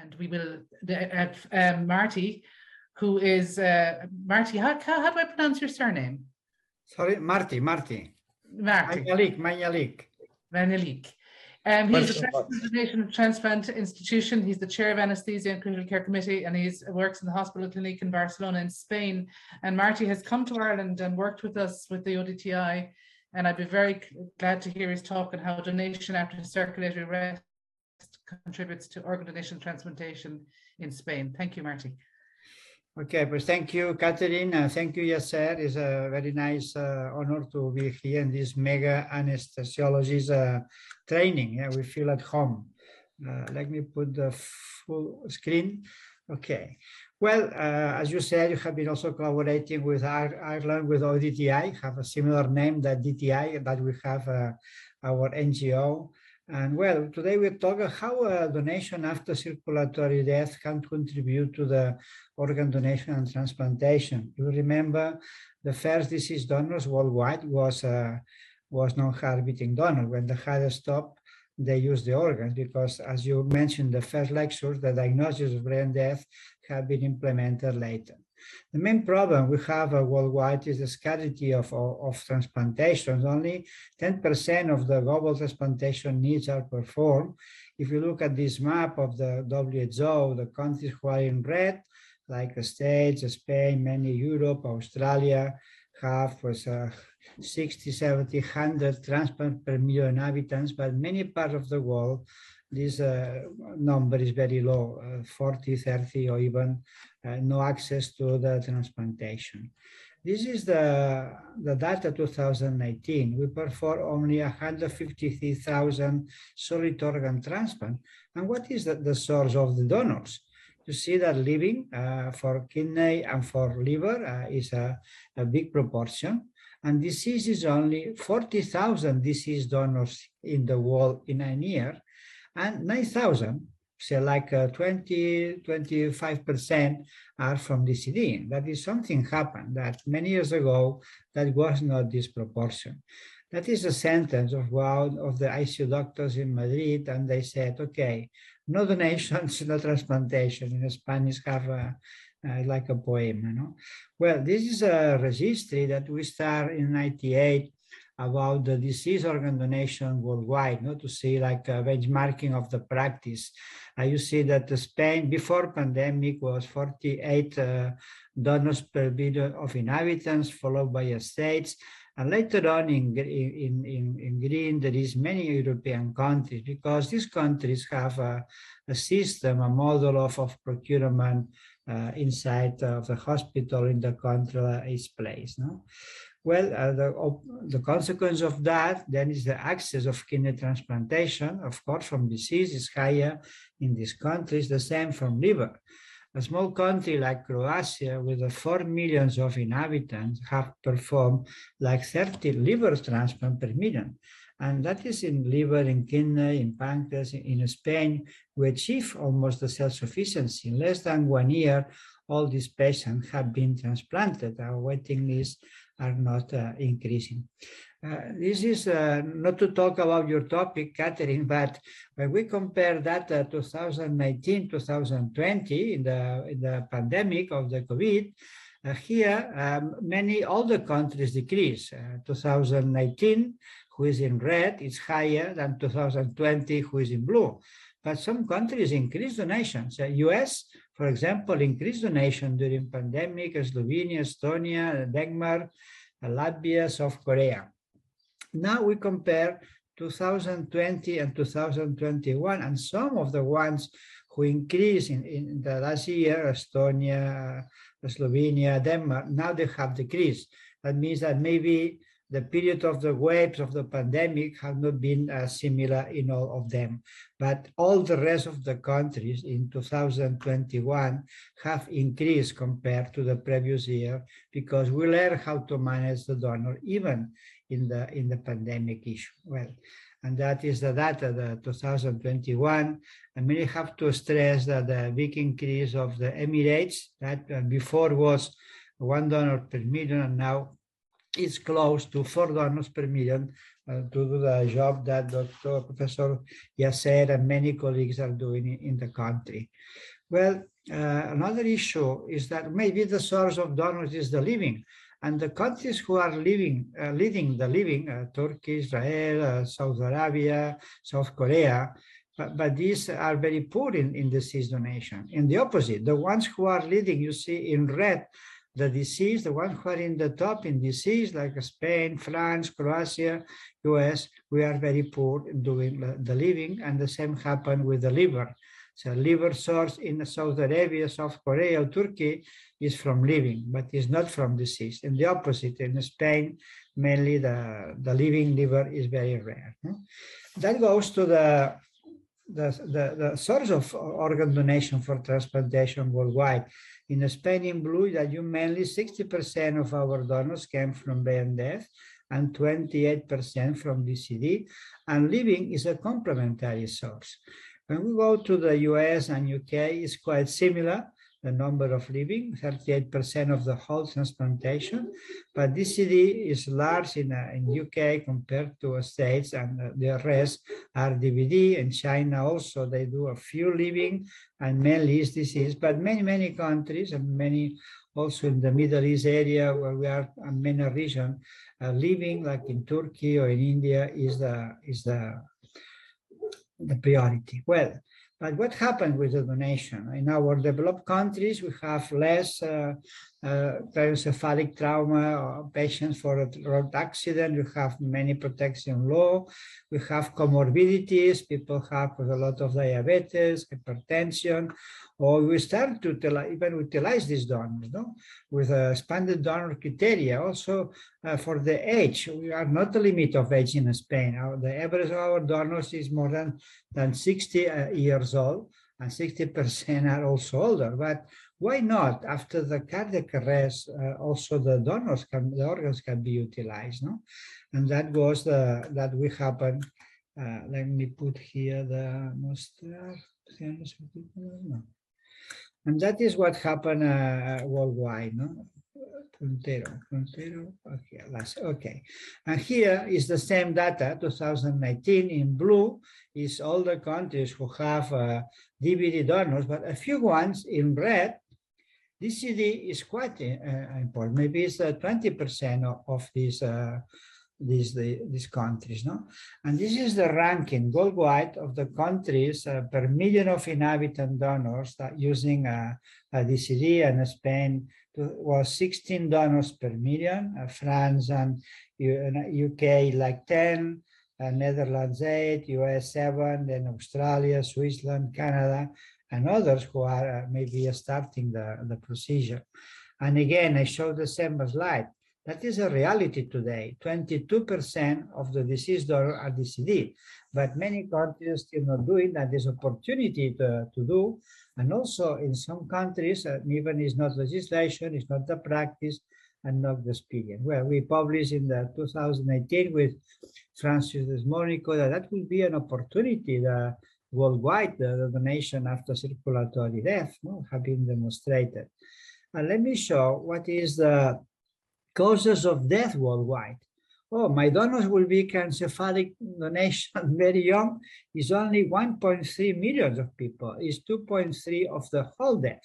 And we will, Marti, who is, Marti, how do I pronounce your surname? Sorry, Marti. Manyalich. He's the President of the Nation of Transplant Institution. He's the Chair of Anesthesia and Critical Care Committee, and he works in the Hospital Clinic in Barcelona in Spain. And Marti has come to Ireland and worked with us with the ODTI, and I'd be very glad to hear his talk on how donation after circulatory arrest contributes to organ donation transplantation in Spain. Thank you, Marti. Okay, but thank you, Catherine. Thank you, Yasser. It's a very nice honor to be here in this mega anesthesiologist training. Yeah, we feel at home. Let me put the full screen. Okay. Well, as you said, you have been also collaborating with Ireland with ODTI, have a similar name that DTI, that we have our NGO. And well, today we're talking how donation after circulatory death can contribute to the organ donation and transplantation. You remember the first deceased donors worldwide was non-heart beating donor. When the heart stopped, they used the organs because, as you mentioned, the first lecture, the diagnosis of brain death have been implemented later. The main problem we have worldwide is the scarcity of transplantations. Only 10% of the global transplantation needs are performed. If you look at this map of the WHO, the countries who are in red, like the States, Spain, many Europe, Australia, have 60, 70, 100 transplants per million inhabitants, but many parts of the world, this number is very low, 40, 30, or even no access to the transplantation. This is the data 2019. We performed only 153,000 solid organ transplants. And what is the source of the donors? You see that living for kidney and for liver is a big proportion. And disease is only 40,000 deceased donors in the world in a year. And 9,000, so like 25% are from DCD. That is something happened that many years ago, that was not this proportion. That is a sentence of one of the ICU doctors in Madrid, and they said, okay, no donations, no transplantation. In Spanish have like a poem, you know. Well, this is a registry that we start in 98 about the disease organ donation worldwide, to see like a benchmarking of the practice. You see that Spain before pandemic was 48 donors per billion of inhabitants, followed by states. And later on in green, there is many European countries, because these countries have a system, a model of procurement inside of the hospital in the country is placed. Well, the consequence of that then is the access of kidney transplantation, of course, from disease is higher in these countries, the same from liver. A small country like Croatia with 4 million of inhabitants have performed like 30 liver transplants per million. And that is in liver, in kidney, in pancreas. In Spain, we achieve almost the self-sufficiency. In less than 1 year, all these patients have been transplanted. Our waiting lists are not increasing. This is not to talk about your topic, Catherine, but when we compare that 2019-2020 in the pandemic of the COVID, here all the countries decrease. 2019, who is in red, is higher than 2020, who is in blue. But some countries increase donations. US, for example, increased donation during pandemic, Slovenia, Estonia, Denmark, Latvia, South Korea. Now we compare 2020 and 2021, and some of the ones who increased in the last year, Estonia, Slovenia, Denmark, now they have decreased. That means that maybe the period of the waves of the pandemic have not been similar in all of them. But all the rest of the countries in 2021 have increased compared to the previous year, because we learned how to manage the donor even in the pandemic issue. Well, and that is the data, the 2021. I really have to stress that the big increase of the Emirates, that before was 1 donor per million, and now is close to 4 donors per million to do the job that Dr. Professor Yasser and many colleagues are doing in the country. Well, another issue is that maybe the source of donors is the living, and the countries who are leading the living, Turkey, Israel, Saudi Arabia, South Korea, but these are very poor in disease donation. In the opposite, the ones who are leading, you see in red, the disease, the ones who are in the top in disease, like Spain, France, Croatia, US, we are very poor in doing the living, and the same happened with the liver. So liver source in Saudi Arabia, South Korea, or Turkey is from living, but is not from disease. And the opposite, in Spain, mainly the living liver is very rare. That goes to the source of organ donation for transplantation worldwide. In Spain, in blue, that you mainly 60% of our donors came from brain death and 28% from DCD, and living is a complementary source. When we go to the US and UK, it's quite similar, the number of living, 38% of the whole transplantation, but DCD is large in UK compared to States, and the rest are DVD. In China also, they do a few living and mainly is disease, but many countries and many also in the Middle East area where we are in many regions, living like in Turkey or in India is the priority. Well, but what happened with the donation? In our developed countries, we have less craniocephalic trauma or patients for a road accident. We have many protection law. We have comorbidities. People have a lot of diabetes, hypertension, or we start to even utilize these donors, no? With a expanded donor criteria. Also, for the age, we are not a limit of age in Spain. The average of our donors is more than 60 years old, and 60% are also older. But why not? After the cardiac arrest, also the organs can be utilized, no? And that was that will happen. Let me put here the most. No. And that is what happened worldwide, no? Puntero, okay. And here is the same data, 2019 in blue is all the countries who have DVD donors, but a few ones in red. DCD is quite important. Maybe it's 20% of these countries, no? And this is the ranking worldwide of the countries per million of inhabitant donors that using DCD, and Spain was 16 donors per million, France and UK like 10, Netherlands 8, US 7, then Australia, Switzerland, Canada, and others who are maybe starting the procedure. And again, I show the same slide. That is a reality today. 22% of the deceased donors are DCD, but many countries still not doing that. There's opportunity to do. And also in some countries, even it's not legislation, it's not the practice, and not the experience. Well, we published in the 2018 with Francis Monico that will be an opportunity worldwide, the donation after circulatory death, no, have been demonstrated. And let me show what is the causes of death worldwide. Oh, my donors will be craniocephalic donation very young. Is only 1.3 million of people. Is 2.3 of the whole death.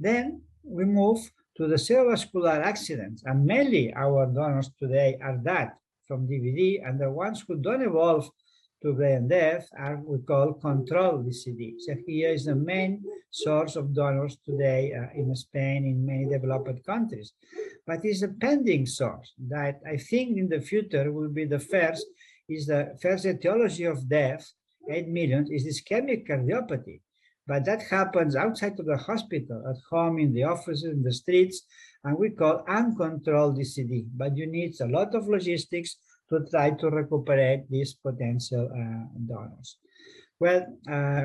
Then we move to the cerebrovascular accidents, and mainly our donors today are that from DVD, and the ones who don't evolve to brain death are we call controlled DCD. So here is the main source of donors today in Spain, in many developed countries. But it's a pending source that I think in the future will be the first, is the first etiology of death, 8 million, is ischemic cardiopathy. But that happens outside of the hospital, at home, in the offices, in the streets, and we call uncontrolled DCD. But you need a lot of logistics to try to recuperate these potential donors. Well,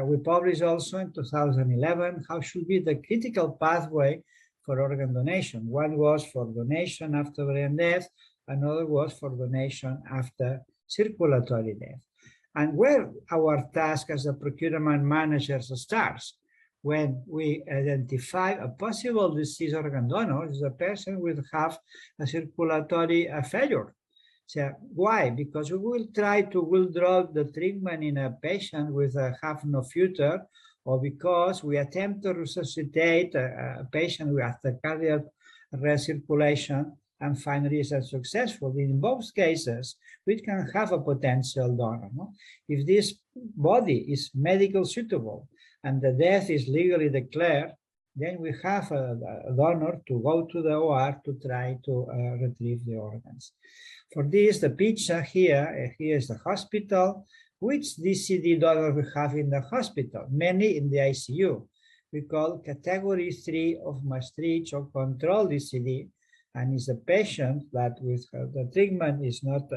we published also in 2011 how should be the critical pathway for organ donation. One was for donation after brain death, another was for donation after circulatory death. And where our task as a procurement managers starts, when we identify a possible deceased organ donor is a person will have a circulatory failure. So why? Because we will try to withdraw the treatment in a patient with a have no future, or because we attempt to resuscitate a patient with the cardiac recirculation and finally is unsuccessful. In both cases, we can have a potential donor. No? If this body is medically suitable and the death is legally declared, then we have a donor to go to the OR to try to retrieve the organs. For this, the picture here is the hospital. Which DCD donor we have in the hospital? Many in the ICU. We call category 3 of Maastricht or control DCD, and is a patient that with the treatment is not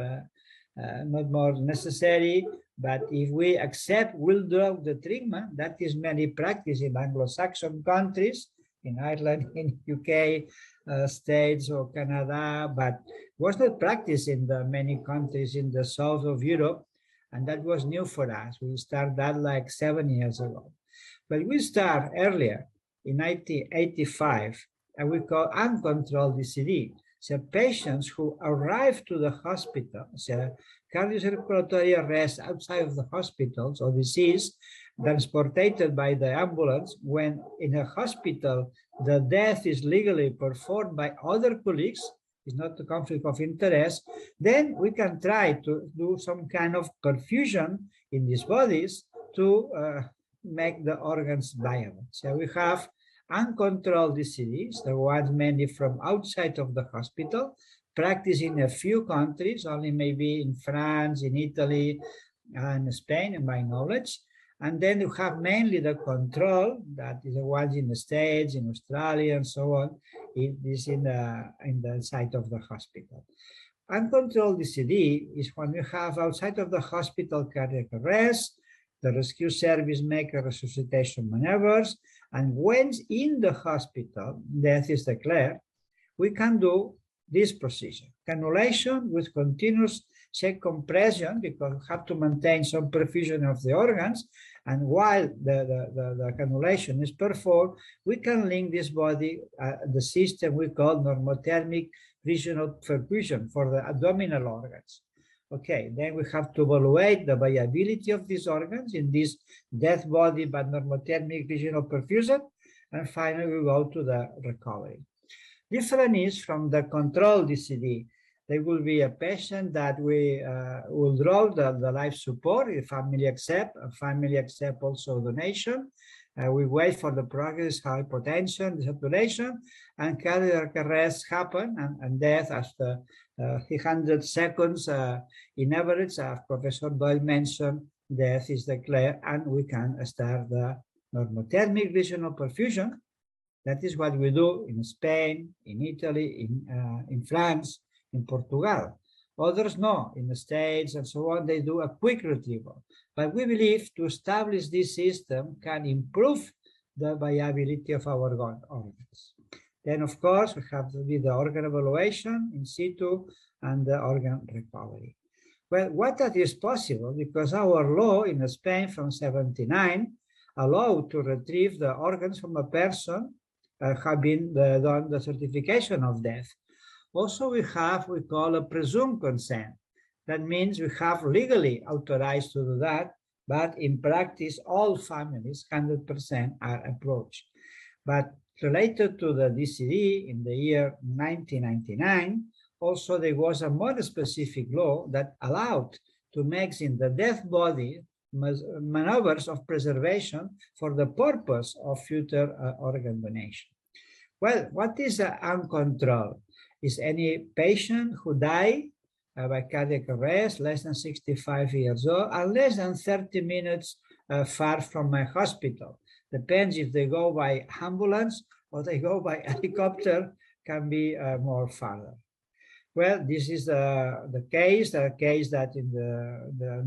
more necessary, but if we accept withdraw the treatment, that is many practice in Anglo-Saxon countries, in Ireland, in UK, States or Canada, but was not practiced in the many countries in the south of Europe, and that was new for us. We started that like 7 years ago. But we start earlier in 1985, and we call uncontrolled DCD. So patients who arrive to the hospital, so cardiocirculatory arrest outside of the hospitals or disease, transported by the ambulance, when in a hospital, the death is legally performed by other colleagues, it's not a conflict of interest, then we can try to do some kind of perfusion in these bodies to make the organs viable. So we have uncontrolled DCDs, the ones mainly from outside of the hospital, practiced in a few countries, only maybe in France, in Italy, and Spain, in my knowledge. And then you have mainly the control, that is the ones in the States, in Australia, and so on. It is in the site of the hospital. Uncontrolled DCD is when you have outside of the hospital cardiac arrest, the rescue service make a resuscitation maneuvers, and when in the hospital death is declared, we can do this procedure. Cannulation with continuous check compression, because we have to maintain some perfusion of the organs, and while the cannulation is performed, we can link this body, the system we call normothermic regional perfusion for the abdominal organs. Okay, then we have to evaluate the viability of these organs in this death body but normothermic regional perfusion, and finally we go to the recovery. Different is from the control DCD. There will be a patient that we will draw the life support if family accept, also donation. We wait for the progress, hypotension, desaturation, and cardiac arrest happen, and death after 300 seconds in average, as Professor Doyle mentioned, death is declared, and we can start the normothermic regional perfusion. That is what we do in Spain, in Italy, in France, in Portugal. Others no, in the States and so on, they do a quick retrieval. But we believe to establish this system can improve the viability of our organs. Then, of course, we have to do the organ evaluation in situ and the organ recovery. Well, what that is possible, because our law in Spain from 1979 allowed to retrieve the organs from a person have been done the certification of death. Also, we call a presumed consent. That means we have legally authorized to do that, but in practice, all families, 100% are approached. But related to the DCD in the year 1999, also there was a more specific law that allowed to make in the death body maneuvers of preservation for the purpose of future organ donation. Well, what is uncontrolled? Is any patient who died by cardiac arrest, less than 65 years old, and less than 30 minutes far from my hospital. Depends if they go by ambulance or they go by helicopter, can be more farther. Well, this is the case that in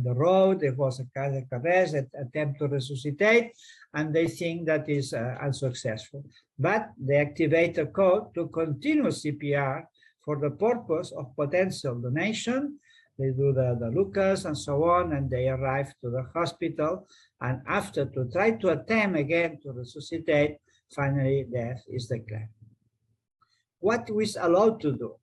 the road, there was a cardiac arrest, that attempt to resuscitate, and they think that is unsuccessful. But they activate a code to continue CPR for the purpose of potential donation, they do the Lucas and so on, and they arrive to the hospital. And after to try to attempt again to resuscitate, finally death is declared. What we allowed to do?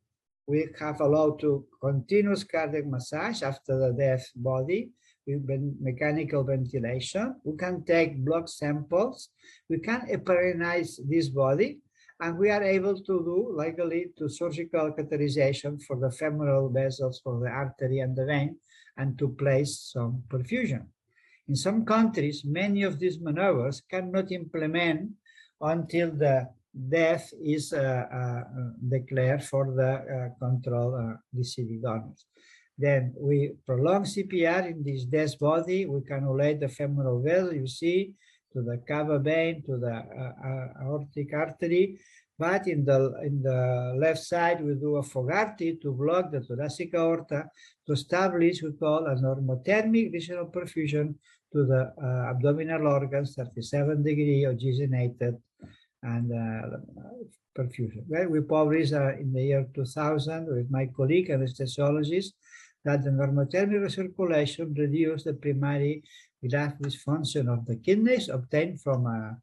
We have allowed to continuous cardiac massage after the death body with mechanical ventilation. We can take blood samples. We can heparinize this body, and we are able to do legally to surgical catheterization for the femoral vessels, for the artery and the vein, and to place some perfusion. In some countries, many of these maneuvers cannot implement until the death is declared for the control DCD donors. Then we prolong CPR in this death body. We cannulate the femoral vessel, you see, to the cava vein, to the aortic artery. But in the left side, we do a Fogarty to block the thoracic aorta to establish what we call a normothermic regional perfusion to the abdominal organs, 37-degree oxygenated and perfusion. Well, we published in the year 2000 with my colleague anesthesiologist that the normothermic recirculation reduced the primary graft dysfunction of the kidneys obtained from a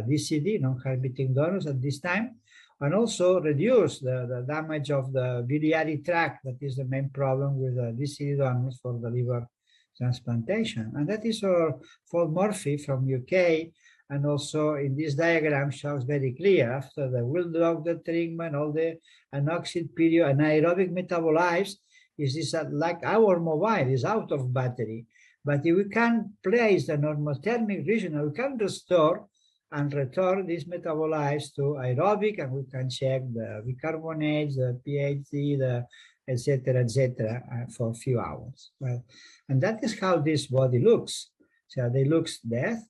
DCD, non-heart-beating donors at this time, and also reduce the damage of the biliary tract, that is the main problem with the DCD donors for the liver transplantation. And that is for Murphy from UK, and also in this diagram shows very clear after the will-drug the treatment, all the anoxic period, anaerobic metabolites, is this like our mobile is out of battery. But if we can place the normothermic region, we can restore and return these metabolites to aerobic, and we can check the bicarbonates, the pH, the etc., for a few hours. Well, and that is how this body looks. So they look death.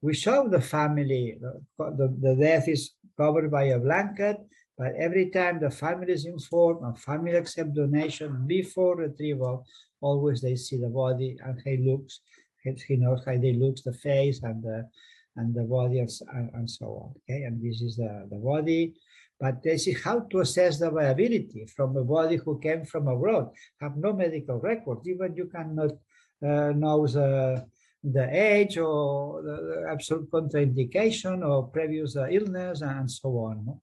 We show the family, the death is covered by a blanket, but every time the family is informed and family accept donation before retrieval, always they see the body and he knows how they look, the face and the body and so on. Okay, and this is the body. But they see how to assess the viability from a body who came from abroad, have no medical records, even you cannot know the age or the absolute contraindication or previous illness and so on. No?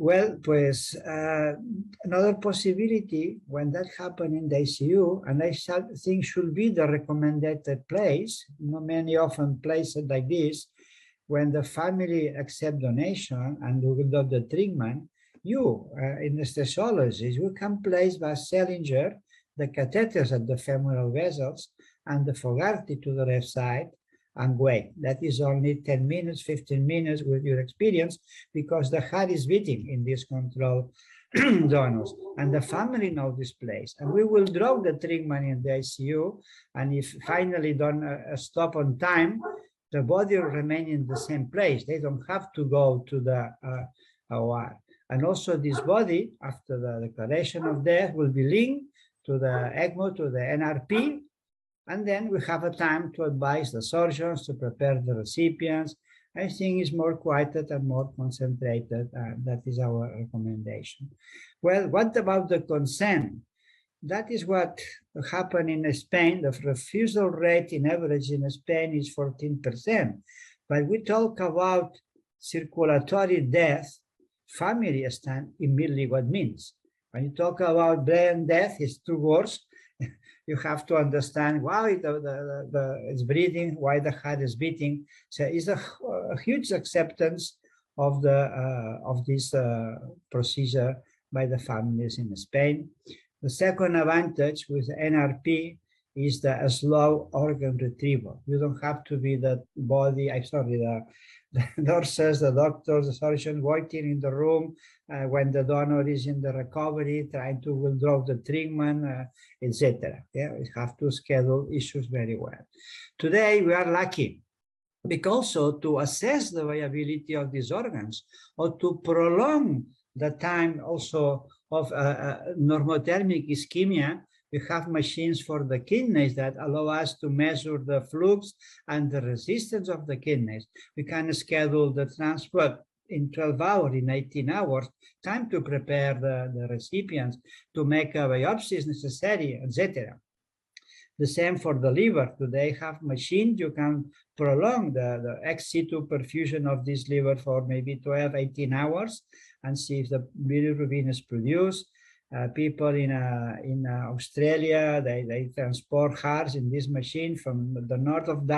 Well, pues another possibility when that happened in the ICU, and I think should be the recommended place, not many often places like this, when the family accept donation and we do the treatment, you, anesthesiologist, you can place by Selinger the catheters at the femoral vessels and the Fogarty to the left side and wait. That is only 10 minutes, 15 minutes with your experience because the heart is beating in this control donors and the family know this place. And we will drop the treatment in the ICU, and if finally don't stop on time, the body will remain in the same place. They don't have to go to the OR. And also this body, after the declaration of death, will be linked to the ECMO, to the NRP, and then we have a time to advise the surgeons to prepare the recipients. I think it's more quieted and more concentrated, and that is our recommendation. Well, what about the consent? That is what happened in Spain. The refusal rate in average in Spain is 14%. But we talk about circulatory death, family understand immediately what it means. When you talk about brain death, it's two words. You have to understand why it's breathing, why the heart is beating. So it's a huge acceptance of this procedure by the families in Spain. The second advantage with NRP is the slow organ retrieval. You don't have to be the body, the nurses, the doctors, the surgeon waiting in the room when the donor is in the recovery, trying to withdraw the treatment, etc. Yeah, we have to schedule issues very well. Today, we are lucky because also to assess the viability of these organs or to prolong the time also of normothermic ischemia, we have machines for the kidneys that allow us to measure the flux and the resistance of the kidneys. We can schedule the transport in 12 hours, in 18 hours, time to prepare the recipients, to make biopsies necessary, etc. The same for the liver. Today have machines, you can prolong the ex situ perfusion of this liver for maybe 12, 18 hours and see if the bilirubin is produced. People in Australia, they transport hearts in this machine from the north of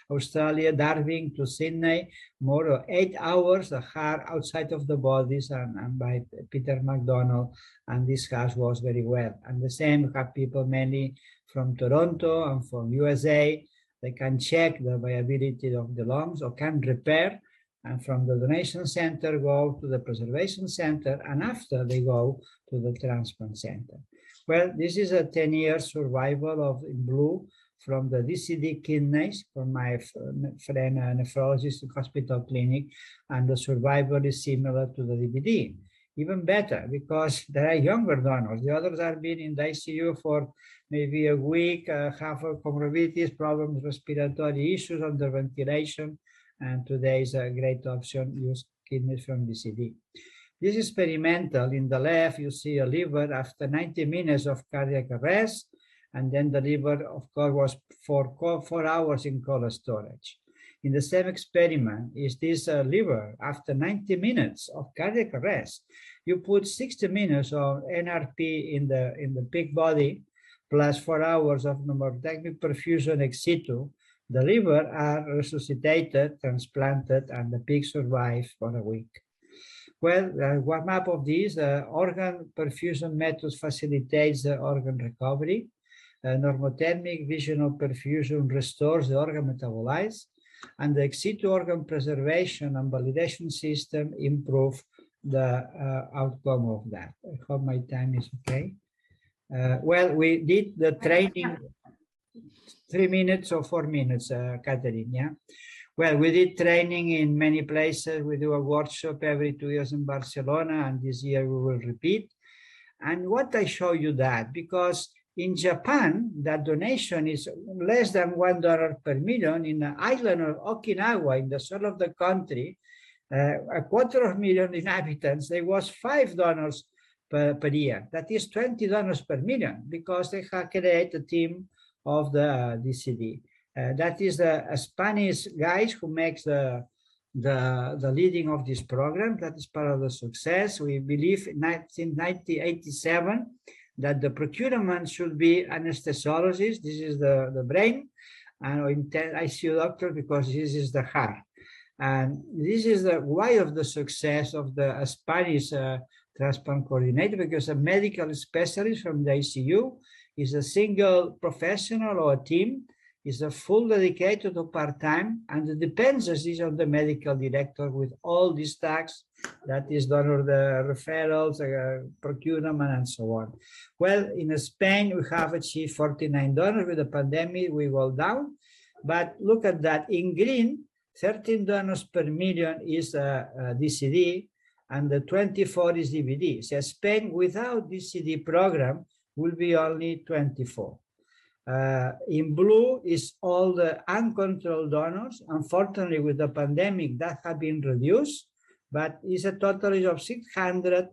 Australia, Darwin to Sydney, more than 8 hours, the heart outside of the bodies, and by Peter McDonald, and this heart was very well. And the same, we have people many from Toronto and from USA, they can check the viability of the lungs or can repair, and from the donation center go to the preservation center, and after they go to the transplant center. Well, this is a 10-year survival of in blue from the DCD kidneys from my friend nephrologist in Hospital Clinic, and the survival is similar to the DVD. Even better, because there are younger donors. The others are being in the ICU for maybe a week, have comorbidities, problems, respiratory issues, under ventilation, and today is a great option, use kidneys from DCD. This is experimental. In the left, you see a liver after 90 minutes of cardiac arrest, and then the liver, of course, was for 4 hours in cold storage. In the same experiment, is this liver after 90 minutes of cardiac arrest, you put 60 minutes of NRP in the pig body, plus 4 hours of pneumotechnic perfusion ex situ, the liver are resuscitated, transplanted, and the pig survives for a week. Well, one map of these, organ perfusion methods facilitates the organ recovery. Normothermic visional perfusion restores the organ metabolites, and the ex situ organ preservation and validation system improve the outcome of that. I hope my time is okay. Well, we did the training, 3 minutes or 4 minutes, Catherine, yeah? Well, we did training in many places. We do a workshop every 2 years in Barcelona, and this year we will repeat. And what I show you that, because in Japan, that donation is less than $1 per million. In the island of Okinawa, in the south of the country, 250,000 inhabitants, there was 5 donors per year. That is 20 donors per million, because they have created a team of the DCD. That is the Spanish guys who makes the leading of this program. That is part of the success. We believe in 1987 that the procurement should be anesthesiologist. This is the brain, and ICU doctor, because this is the heart. And this is the why of the success of the Spanish transplant coordinator, because a medical specialist from the ICU is a single professional or a team, is a full dedicated to part-time, and the dependencies on the medical director with all these tasks, that is donor the referrals, procurement, and so on. Well, in Spain, we have achieved 49 donors. With the pandemic, we go down, but look at that. In green, 13 donors per million is DCD, and the 24 is DVD. So Spain, without DCD program, will be only 24. In blue is all the uncontrolled donors. Unfortunately, with the pandemic, that have been reduced, but it's a total of 600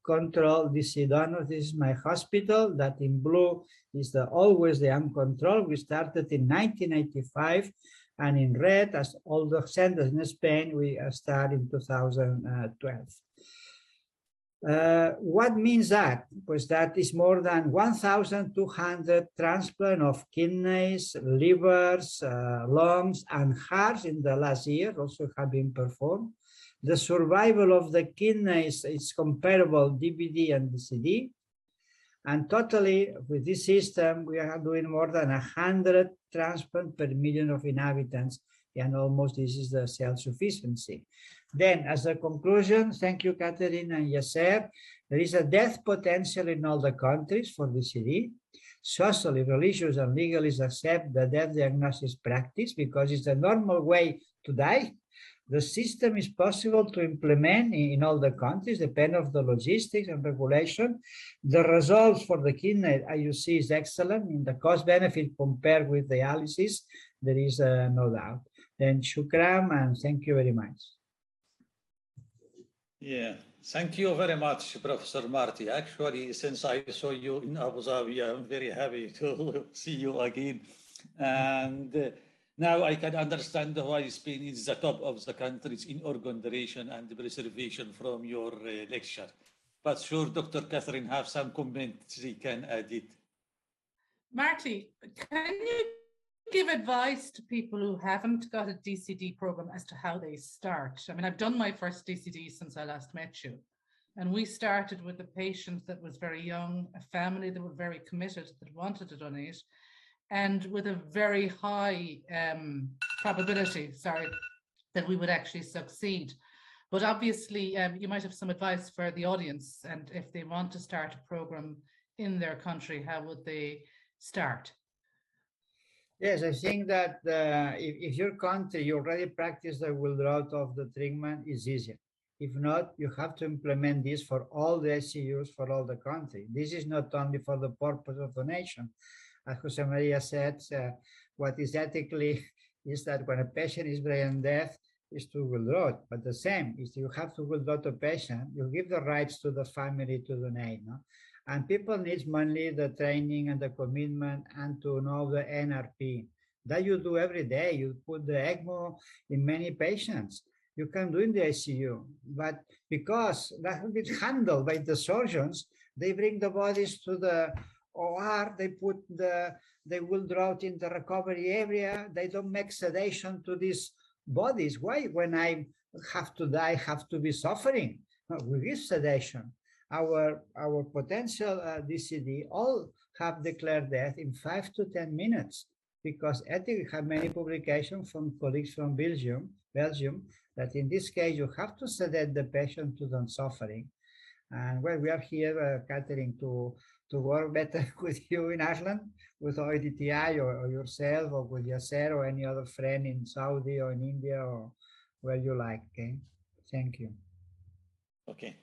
controlled DC donors. This is my hospital. That in blue is always the uncontrolled. We started in 1985, and in red, as all the centers in Spain, we start in 2012. What means that? Because that is more than 1,200 transplant of kidneys, livers, lungs, and hearts in the last year also have been performed. The survival of the kidneys is comparable DVD and DCD. And totally, with this system, we are doing more than 100 transplants per million of inhabitants, and almost this is the self-sufficiency. Then, as a conclusion, thank you, Catherine and Yasser. There is a death potential in all the countries for DCD. Socially, religious, and legally accept the death diagnosis practice because it's a normal way to die. The system is possible to implement in all the countries, depending on the logistics and regulation. The results for the kidney IUC is excellent. In the cost benefit compared with dialysis, there is no doubt. Then shukran, and thank you very much. Yeah, thank you very much, Professor Marti. Actually, since I saw you in Abu Dhabi, I'm very happy to see you again. And now I can understand why Spain is the top of the countries in organ donation and preservation from your lecture. But sure, Dr. Catherine have some comments she can add it. Marty, can you give advice to people who haven't got a DCD program as to how they start? I mean, I've done my first DCD since I last met you, and we started with a patient that was very young, a family that were very committed, that wanted to donate, and with a very high probability, that we would actually succeed. But obviously, you might have some advice for the audience, and if they want to start a program in their country, how would they start? Yes, I think that if your country, you already practice the withdrawal of the treatment, is easier. If not, you have to implement this for all the ICUs for all the country. This is not only for the purpose of donation. As Jose Maria said, what is ethically is that when a patient is brain death, is to withdraw it. But the same is you have to withdraw the patient, you give the rights to the family to donate. No? And people need mainly the training and the commitment and to know the NRP. That you do every day. You put the ECMO in many patients. You can do in the ICU. But because that will be handled by the surgeons, they bring the bodies to the OR, they will draw it in the recovery area. They don't make sedation to these bodies. Why, when I have to die, have to be suffering? No, we give sedation. Our potential DCD all have declared death in 5 to 10 minutes because ethically have many publications from colleagues from Belgium, that in this case you have to sedate the patient to the suffering. And well, we are here, Catherine, to work better with you in Ireland, with ODTI or yourself or with Yasser or any other friend in Saudi or in India or where you like. Okay, thank you. Okay.